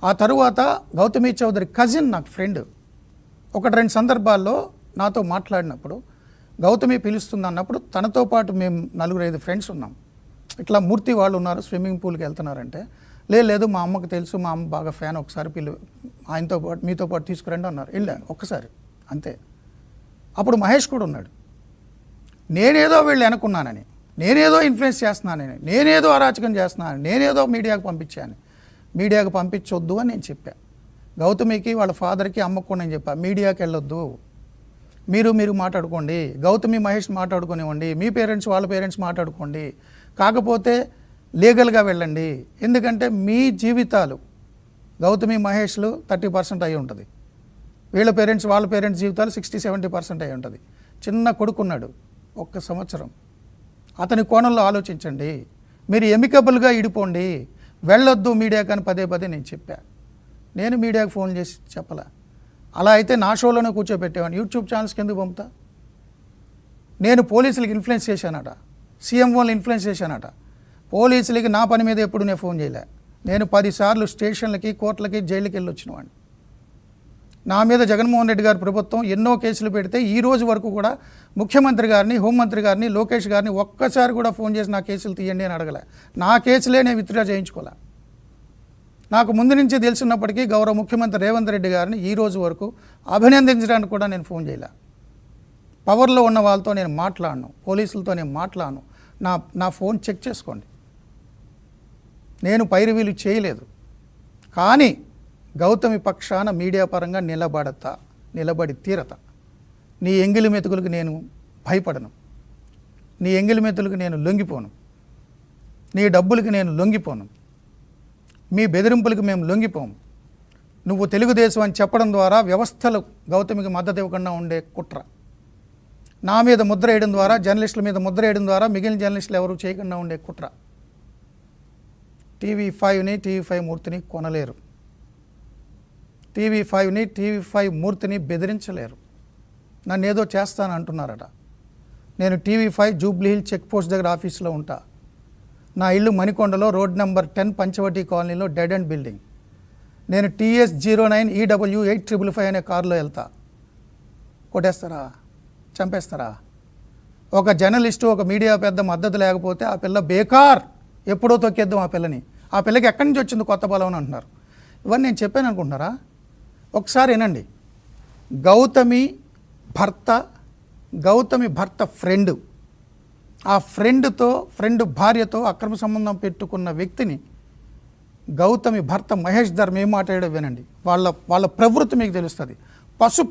ఆ తరువాత గౌతమి చౌదరి కజిన్ నాకు ఫ్రెండ్ 1-2 సందర్భాల్లో నాతో మాట్లాడినప్పుడు గౌతమి పిలుస్తుంది అన్నప్పుడు తనతో పాటు మేము 4-5 ఫ్రెండ్స్ ఉన్నాం. ఇట్లా మూర్తి వాళ్ళు ఉన్నారు, స్విమ్మింగ్ పూల్కి వెళ్తున్నారంటే లేదు మా అమ్మకు తెలుసు, మా అమ్మ బాగా ఫ్యాన్, ఒకసారి ఆయనతో పాటు మీతో పాటు తీసుకురండి అన్నారు. వెళ్ళా ఒక్కసారి అంతే. అప్పుడు మహేష్ కూడా ఉన్నాడు. నేనేదో వీళ్ళు అనుకున్నానని, నేనేదో ఇన్ఫ్లుయెన్స్ చేస్తున్నానని, నేనేదో అరాచకం చేస్తున్నానని, నేనేదో మీడియాకు పంపించాను. మీడియాకు పంపించొద్దు అని నేను చెప్పా. గౌతమికి వాళ్ళ ఫాదర్కి అమ్మకు కూడా నేను చెప్పా, మీడియాకి వెళ్ళొద్దు, మీరు మాట్లాడుకోండి, గౌతమి మహేష్ మాట్లాడుకునివ్వండి, మీ పేరెంట్స్ వాళ్ళ పేరెంట్స్ మాట్లాడుకోండి, కాకపోతే లీగల్గా వెళ్ళండి. ఎందుకంటే మీ జీవితాలు గౌతమి మహేష్లు 30% అయి ఉంటుంది, వీళ్ళ పేరెంట్స్ వాళ్ళ పేరెంట్స్ జీవితాలు 60-70% అయి ఉంటుంది. చిన్న కొడుకున్నాడు, 1 సంవత్సరం, అతని కోణంలో ఆలోచించండి. మీరు ఎమికబుల్గా ఇడిపోండి, వెళ్ళొద్దు మీడియా కానీ పదే నేను చెప్పా. నేను మీడియాకు ఫోన్ చేసి చెప్పలా. అలా అయితే నా షోలోనే కూర్చోబెట్టేవాడిని, యూట్యూబ్ ఛానల్స్కి ఎందుకు పంపుతా? నేను పోలీసులకు ఇన్ఫ్లుయెన్స్ చేశానట, సీఎం వాళ్ళు ఇన్ఫ్లుయెన్స్ చేశానట. పోలీసులకి నా పని మీద ఎప్పుడు నేను ఫోన్ చేయలే. నేను 10 సార్లు స్టేషన్లకి, కోర్టులకి, జైలుకి వెళ్ళి వచ్చిన వాడిని. నా మీద జగన్మోహన్ రెడ్డి గారి ప్రభుత్వం ఎన్నో కేసులు పెడితే ఈ రోజు వరకు కూడా ముఖ్యమంత్రి గారిని, హోంమంత్రి గారిని, లోకేష్ గారిని ఒక్కసారి కూడా ఫోన్ చేసి నా కేసులు తీయండి అని అడగలే. నా కేసులే నేను విత్డ్రా చేయించుకోలే. నాకు ముందు నుంచి తెలిసినప్పటికీ గౌరవ ముఖ్యమంత్రి రేవంత్ రెడ్డి గారిని ఈ రోజు వరకు అభినందించడానికి కూడా నేను ఫోన్ చేయలే. పవర్లో ఉన్న వాళ్ళతో నేను మాట్లాడను, పోలీసులతో నేను మాట్లాడను. నా ఫోన్ చెక్ చేసుకోండి. నేను పైరువీలు చేయలేదు. కానీ గౌతమి పక్షాన మీడియా పరంగా నిలబడి తీరత. నీ ఎంగిలి మెతుకులకు నేను భయపడను, నీ ఎంగిలి మెతుకులకు నేను లొంగిపోను, నీ డబ్బులకి నేను లొంగిపోను, మీ బెదిరింపులకు మేము లొంగిపోము. నువ్వు తెలుగుదేశం అని చెప్పడం ద్వారా వ్యవస్థలు గౌతమికి మద్దతు ఇవ్వకుండా ఉండే కుట్ర, నా మీద ముద్ర వేయడం ద్వారా, జర్నలిస్టుల మీద ముద్ర వేయడం ద్వారా మిగిలిన జర్నలిస్టులు ఎవరు చేయకుండా ఉండే కుట్ర. TV5ని, TV5 మూర్తిని కొనలేరు, TV5ని, TV5 మూర్తిని బెదిరించలేరు. నన్ను ఏదో చేస్తాను అంటున్నారట. నేను TV5 Jubilee hill check post దగ్గర ఆఫీస్లో ఉంటా. నా ఇల్లు మణికొండలో రోడ్ నెంబర్ 10 పంచవటి కాలనీలో డెడ్ అండ్ బిల్డింగ్. నేను TS09 EW 8555 అనే కారులో వెళ్తా. కొట్టేస్తారా, చంపేస్తారా? ఒక జర్నలిస్టు, ఒక మీడియా పెద్ద మద్దతు లేకపోతే ఆ పిల్ల బేకార్, ఎప్పుడో తొక్కేద్దాం ఆ పిల్లని. ఆ పిల్లకి ఎక్కడి నుంచి వచ్చింది కొత్త బలం అని అంటున్నారు. ఇవన్నీ నేను చెప్పాను అనుకుంటున్నారా? ఒకసారి వినండి. గౌతమి భర్త ఫ్రెండ్, ఆ ఫ్రెండ్ భార్యతో అక్రమ సంబంధం పెట్టుకున్న వ్యక్తిని గౌతమి భర్త మహేష్ ధర్మ ఏం మాట్లాడాడో వినండి. వాళ్ళ ప్రవృత్తి మీకు తెలుస్తుంది.